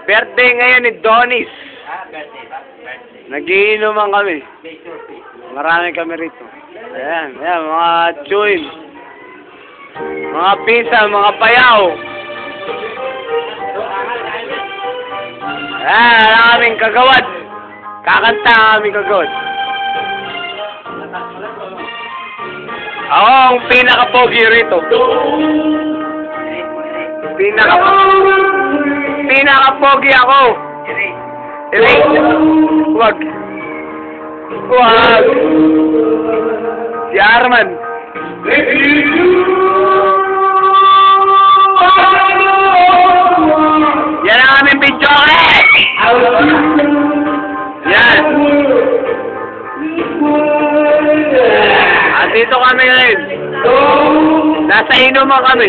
Birthday ngayon ni Donis. Birthday ba? Birthday. Nagiinuman kami. Face your face. Marami kami rito. Ayan, ayan, mga chewin. Mga pisa, mga payaw. Ayan, wala kaming kagawad. Kakanta ang aming kagawad. Ako ang pinaka-pogi rito. Pinaka-pogi ako. Erase. Wag. Wag. Si Arman. Yan ang aming picture. Yan. At dito kami ngayon. Nasa inuman kami.